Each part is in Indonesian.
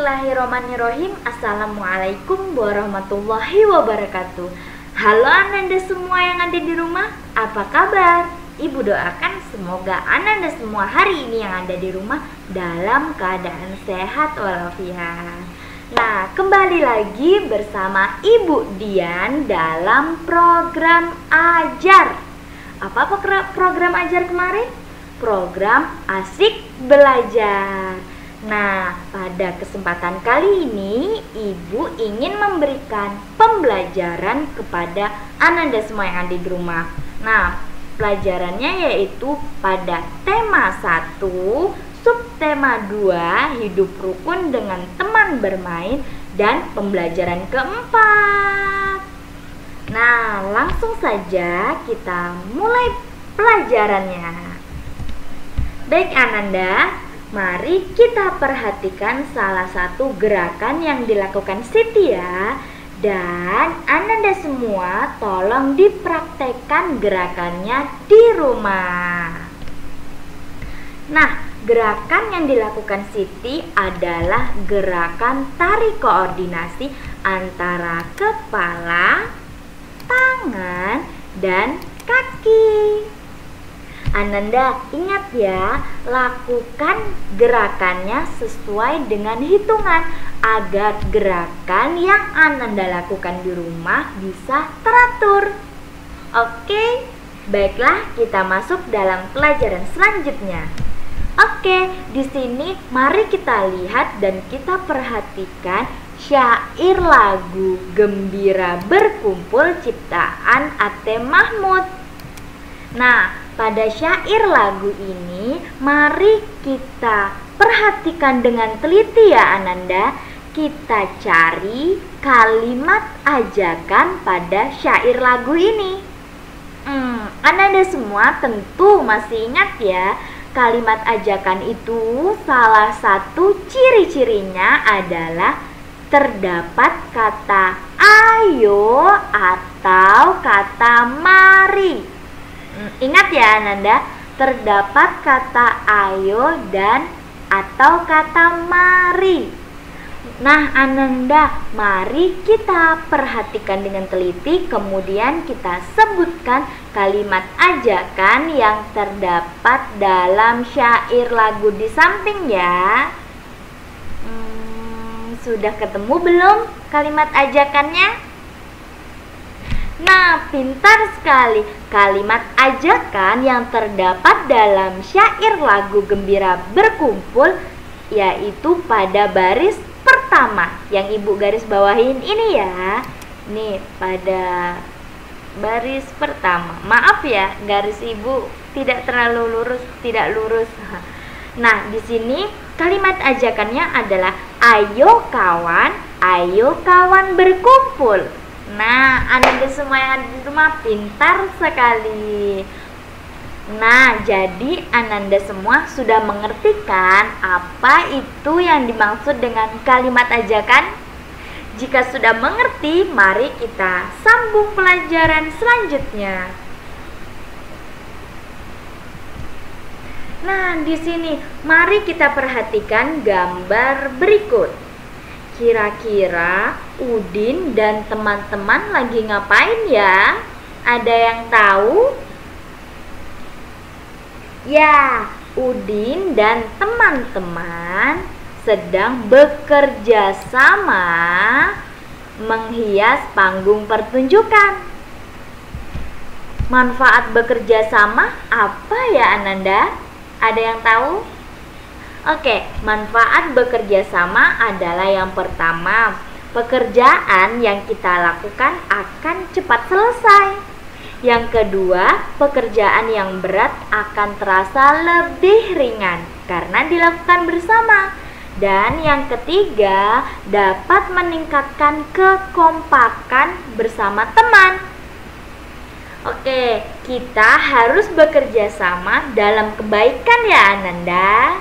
Bismillahirrahmanirrahim. Assalamualaikum warahmatullahi wabarakatuh. Halo Ananda semua yang ada di rumah, apa kabar? Ibu doakan semoga Ananda semua hari ini yang ada di rumah dalam keadaan sehat walafiat. Nah, kembali lagi bersama Ibu Dian dalam program Ajar. Apa program Ajar kemarin? Program Asik Belajar. Nah, pada kesempatan kali ini Ibu ingin memberikan pembelajaran kepada Ananda semua yang ada di rumah. Nah, pelajarannya yaitu pada tema 1, subtema 2, hidup rukun dengan teman bermain, dan pembelajaran keempat. Nah, langsung saja kita mulai pelajarannya. Baik Ananda, mari kita perhatikan salah satu gerakan yang dilakukan Siti ya. Dan Ananda semua tolong dipraktekkan gerakannya di rumah. Nah, gerakan yang dilakukan Siti adalah gerakan tarik koordinasi antara kepala, tangan, dan kaki. Ananda ingat ya, lakukan gerakannya sesuai dengan hitungan agar gerakan yang Ananda lakukan di rumah bisa teratur. Oke, baiklah kita masuk dalam pelajaran selanjutnya. Oke, di sini mari kita lihat dan kita perhatikan syair lagu Gembira Berkumpul ciptaan Ate Mahmud. Nah, pada syair lagu ini mari kita perhatikan dengan teliti ya Ananda. Kita cari kalimat ajakan pada syair lagu ini. Ananda semua tentu masih ingat ya, kalimat ajakan itu salah satu ciri-cirinya adalah terdapat kata ayo atau kata mari. Ingat ya Ananda, terdapat kata ayo dan atau kata mari. Nah Ananda, mari kita perhatikan dengan teliti, kemudian kita sebutkan kalimat ajakan yang terdapat dalam syair lagu di samping ya. Sudah ketemu belum kalimat ajakannya? Nah, pintar sekali. Kalimat ajakan yang terdapat dalam syair lagu Gembira Berkumpul yaitu pada baris pertama yang Ibu garis bawahin ini ya. Nih, pada baris pertama. Maaf ya, garis Ibu tidak terlalu lurus, tidak lurus. Nah, di sini kalimat ajakannya adalah ayo kawan berkumpul. Nah, Ananda semua yang ada di rumah pintar sekali. Nah, jadi Ananda semua sudah mengerti kan apa itu yang dimaksud dengan kalimat ajakan? Jika sudah mengerti, mari kita sambung pelajaran selanjutnya. Nah, di sini mari kita perhatikan gambar berikut. Kira-kira Udin dan teman-teman lagi ngapain ya? Ada yang tahu? Ya, Udin dan teman-teman sedang bekerja sama menghias panggung pertunjukan. Manfaat bekerja sama apa ya Ananda? Ada yang tahu? Oke, manfaat bekerja sama adalah yang pertama, pekerjaan yang kita lakukan akan cepat selesai. Yang kedua, pekerjaan yang berat akan terasa lebih ringan karena dilakukan bersama. Dan yang ketiga, dapat meningkatkan kekompakan bersama teman. Oke, kita harus bekerja sama dalam kebaikan ya Ananda.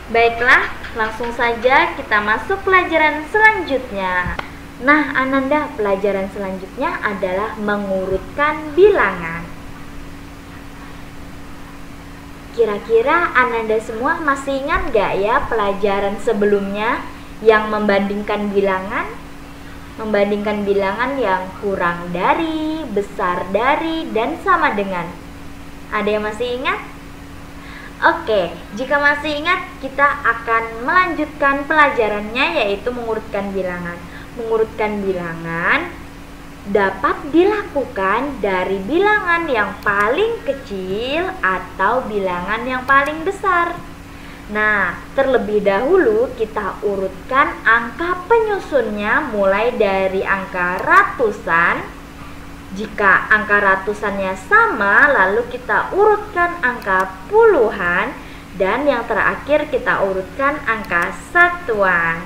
Baiklah, langsung saja kita masuk pelajaran selanjutnya. Nah, Ananda, pelajaran selanjutnya adalah mengurutkan bilangan. kira-kira Ananda semua masih ingat gak ya pelajaran sebelumnya yang membandingkan bilangan? Membandingkan bilangan yang kurang dari, besar dari, dan sama dengan. Ada yang masih ingat? Oke, jika masih ingat, kita akan melanjutkan pelajarannya, yaitu mengurutkan bilangan. Mengurutkan bilangan dapat dilakukan dari bilangan yang paling kecil atau bilangan yang paling besar. Nah, terlebih dahulu kita urutkan angka penyusunnya mulai dari angka ratusan. Jika angka ratusannya sama, lalu kita urutkan angka puluhan, dan yang terakhir kita urutkan angka satuan.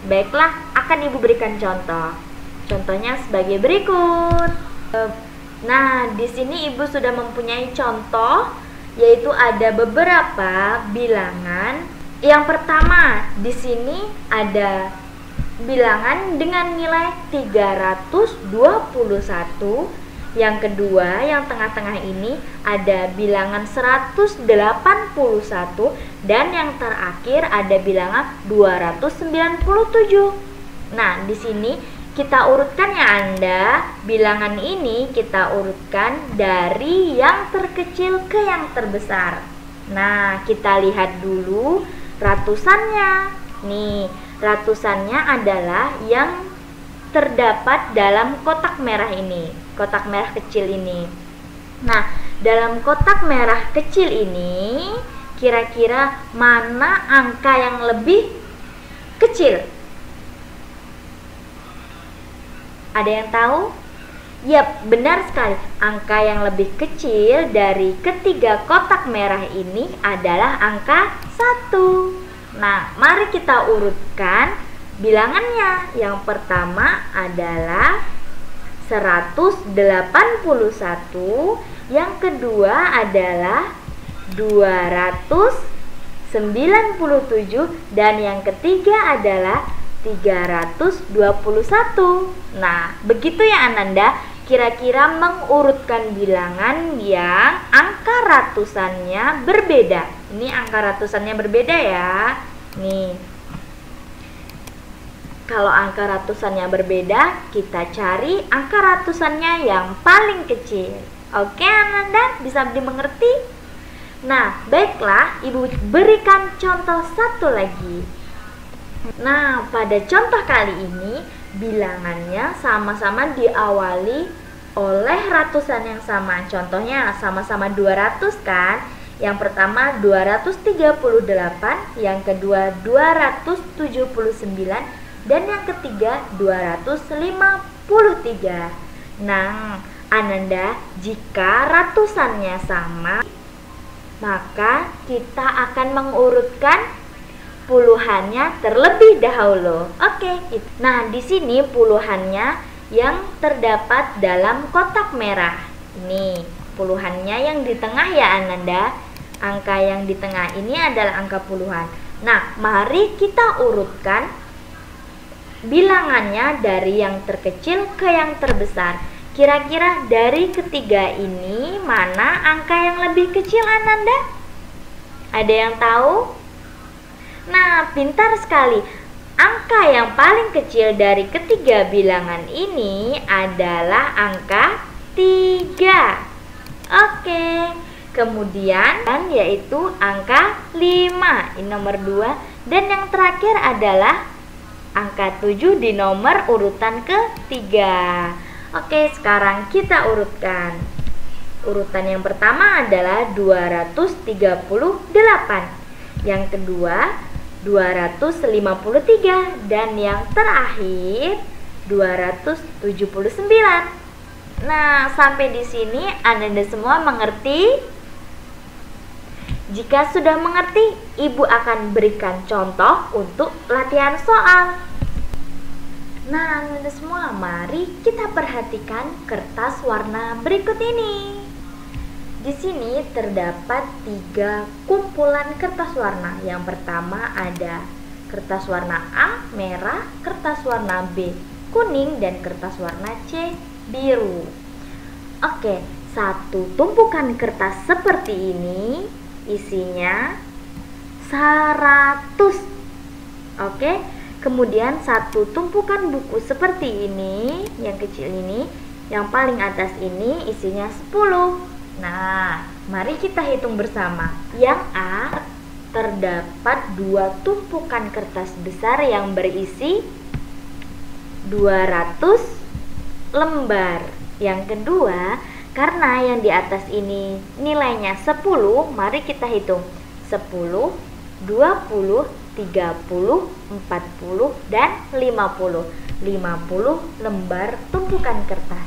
Baiklah, akan Ibu berikan contoh. Contohnya sebagai berikut. Nah, di sini Ibu sudah mempunyai contoh, yaitu ada beberapa bilangan. Yang pertama, di sini ada bilangan dengan nilai 321. Yang kedua, yang tengah-tengah ini ada bilangan 181, dan yang terakhir ada bilangan 297. Nah, di sini kita urutkan ya Anda. Bilangan ini kita urutkan dari yang terkecil ke yang terbesar. Nah, kita lihat dulu ratusannya. Nih, ratusannya adalah yang terdapat dalam kotak merah ini, kotak merah kecil ini. Nah, dalam kotak merah kecil ini, kira-kira mana angka yang lebih kecil? Ada yang tahu? Yap, benar sekali. Angka yang lebih kecil dari ketiga kotak merah ini adalah angka 1. Nah, mari kita urutkan bilangannya. Yang pertama adalah 181, yang kedua adalah 297, dan yang ketiga adalah 321. Nah, begitu ya Ananda, kira-kira mengurutkan bilangan yang angka ratusannya berbeda. Ini angka ratusannya berbeda ya. Nih, kalau angka ratusannya berbeda, kita cari angka ratusannya yang paling kecil. Oke Ananda, bisa dimengerti? Nah, baiklah, Ibu berikan contoh satu lagi. Nah, pada contoh kali ini bilangannya sama-sama diawali oleh ratusan yang sama. Contohnya sama-sama 200 kan? Yang pertama 238, yang kedua 279, dan yang ketiga 253. Nah, Ananda, jika ratusannya sama, maka kita akan mengurutkan puluhannya terlebih dahulu. Oke. Nah, di sini puluhannya yang terdapat dalam kotak merah. Ini puluhannya yang di tengah ya Ananda. Angka yang di tengah ini adalah angka puluhan. Nah, mari kita urutkan bilangannya dari yang terkecil ke yang terbesar. Kira-kira dari ketiga ini mana angka yang lebih kecil Ananda? Ada yang tahu? Nah, pintar sekali. Angka yang paling kecil dari ketiga bilangan ini adalah angka 3. Oke. Kemudian yaitu angka 5, ini nomor 2, dan yang terakhir adalah angka 7 di nomor urutan ketiga. Oke, sekarang kita urutkan. Urutan yang pertama adalah 238, yang kedua 253, dan yang terakhir 279. Nah, sampai di sini Ananda semua mengerti? Jika sudah mengerti, Ibu akan berikan contoh untuk latihan soal. Nah, Ananda semua, mari kita perhatikan kertas warna berikut ini. Di sini terdapat 3 kumpulan kertas warna. Yang pertama ada kertas warna A, merah, kertas warna B, kuning, dan kertas warna C, biru. Oke, satu tumpukan kertas seperti ini isinya 100. Oke, kemudian satu tumpukan buku seperti ini, yang kecil ini, yang paling atas ini isinya 10. Nah, mari kita hitung bersama. Yang A, terdapat 2 tumpukan kertas besar yang berisi 200 lembar. Yang kedua, karena yang di atas ini nilainya 10, mari kita hitung 10, 20, 30, 40, dan 50. 50 lembar tumpukan kertas.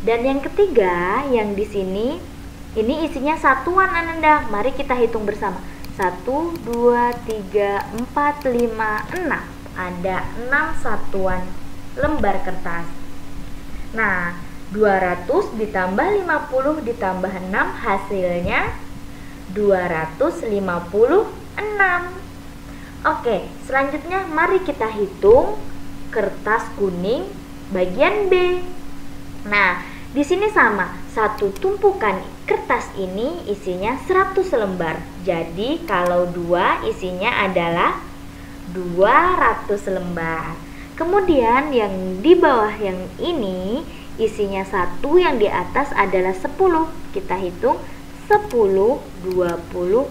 Dan yang ketiga, yang di sini ini isinya satuan Ananda. Mari kita hitung bersama. 1, 2, 3, 4, 5, 6. Ada 6 satuan lembar kertas. Nah, 200 ditambah 50 ditambah 6 hasilnya 256. Oke, selanjutnya mari kita hitung kertas kuning bagian B. Nah, di sini sama, satu tumpukan kertas ini isinya 100 lembar. Jadi kalau 2 isinya adalah 200 lembar. Kemudian yang di bawah yang ini isinya 1, yang di atas adalah 10. Kita hitung 10, 20,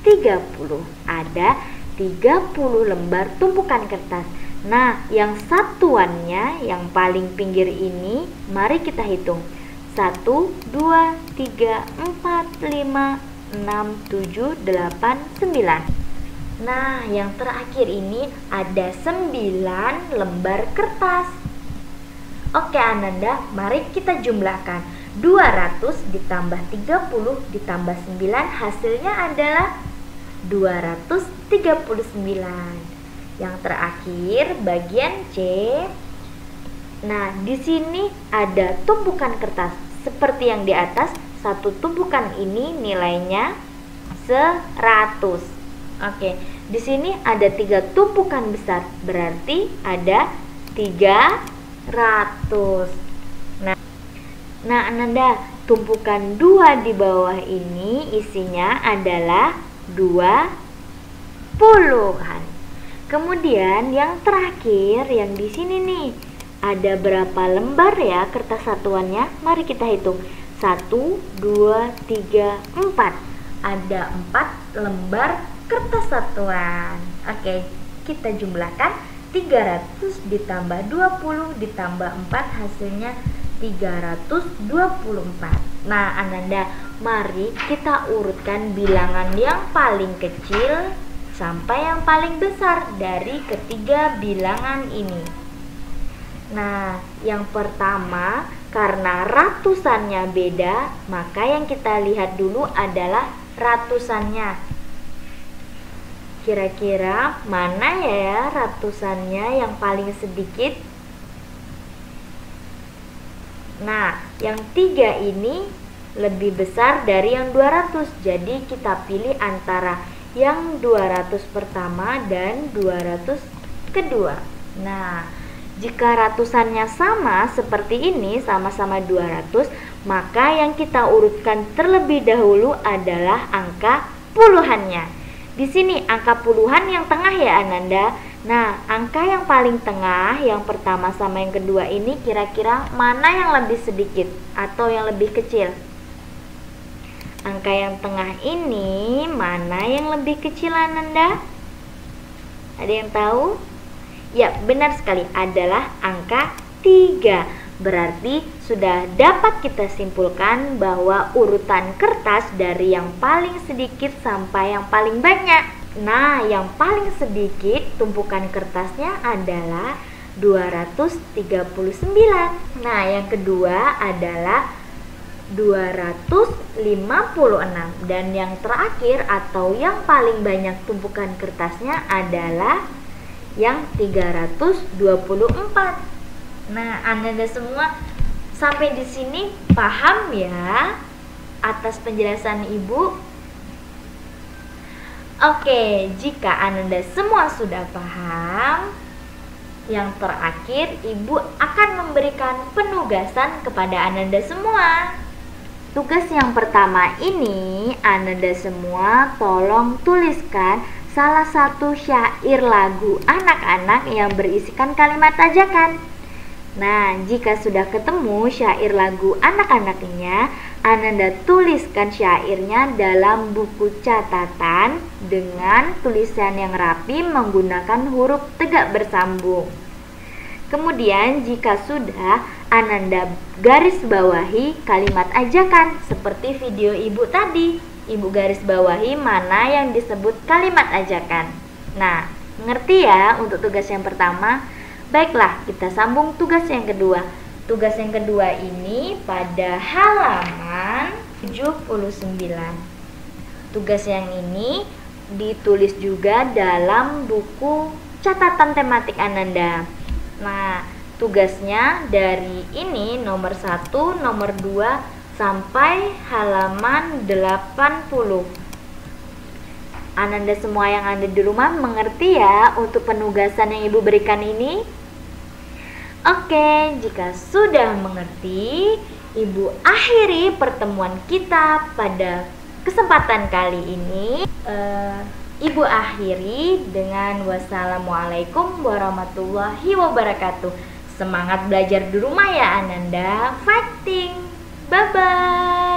30. Ada 30 lembar tumpukan kertas. Nah, yang satuannya yang paling pinggir ini, mari kita hitung. 1, 2, 3, 4, 5, 6, 7, 8, 9. Nah, yang terakhir ini ada 9 lembar kertas. Oke Ananda, mari kita jumlahkan. 200 ditambah 30 ditambah 9 hasilnya adalah 239. Yang terakhir bagian C. Nah, di sini ada tumpukan kertas seperti yang di atas. Satu tumpukan ini nilainya 100. Oke, di sini ada 3 tumpukan besar, berarti ada 300. Nah, Ananda, tumpukan 2 di bawah ini isinya adalah 20-an. Kemudian yang terakhir yang di sini nih, ada berapa lembar ya kertas satuannya? Mari kita hitung. 1, 2, 3, 4. Ada 4 lembar kertas satuan. Oke, kita jumlahkan. 300 ditambah 20 ditambah 4 hasilnya 324. Nah, Ananda, mari kita urutkan bilangan yang paling kecil sampai yang paling besar dari ketiga bilangan ini. Nah, yang pertama, karena ratusannya beda, maka yang kita lihat dulu adalah ratusannya. Kira-kira mana ya ratusannya yang paling sedikit? Nah, yang 3 ini lebih besar dari yang 200. Jadi kita pilih antara yang 200 pertama dan 200 kedua. Nah, jika ratusannya sama seperti ini, sama-sama 200, maka yang kita urutkan terlebih dahulu adalah angka puluhannya. Di sini angka puluhan yang tengah ya Ananda. Nah, angka yang paling tengah, yang pertama sama yang kedua ini kira-kira mana yang lebih sedikit atau yang lebih kecil? Angka yang tengah ini mana yang lebih kecil Ananda? Ada yang tahu? Ya, benar sekali, adalah angka 3. Berarti sudah dapat kita simpulkan bahwa urutan kertas dari yang paling sedikit sampai yang paling banyak. Nah, yang paling sedikit tumpukan kertasnya adalah 239. Nah, yang kedua adalah 256. Dan yang terakhir atau yang paling banyak tumpukan kertasnya adalah yang 324. Nah, Ananda semua sampai di sini paham ya atas penjelasan Ibu? Oke, jika Ananda semua sudah paham, yang terakhir Ibu akan memberikan penugasan kepada Ananda semua. tugas yang pertama ini Ananda semua tolong tuliskan salah satu syair lagu anak-anak yang berisikan kalimat ajakan. Nah, jika sudah ketemu syair lagu anak-anaknya, Ananda tuliskan syairnya dalam buku catatan dengan tulisan yang rapi menggunakan huruf tegak bersambung. Kemudian jika sudah, Ananda garis bawahi kalimat ajakan seperti video ibu tadi. Ibu garis bawahi mana yang disebut kalimat ajakan. Nah, mengerti ya untuk tugas yang pertama? Baiklah, kita sambung tugas yang kedua. Tugas yang kedua ini pada halaman 79. Tugas yang ini ditulis juga dalam buku catatan tematik Ananda. Nah, tugasnya dari ini nomor 1, nomor 2 sampai halaman 80. Ananda semua yang ada di rumah mengerti ya untuk penugasan yang ibu berikan ini? Oke, jika sudah mengerti, ibu akhiri pertemuan kita pada kesempatan kali ini. Ibu akhiri dengan wassalamualaikum warahmatullahi wabarakatuh. Semangat belajar di rumah ya Ananda. Fighting. Bye-bye.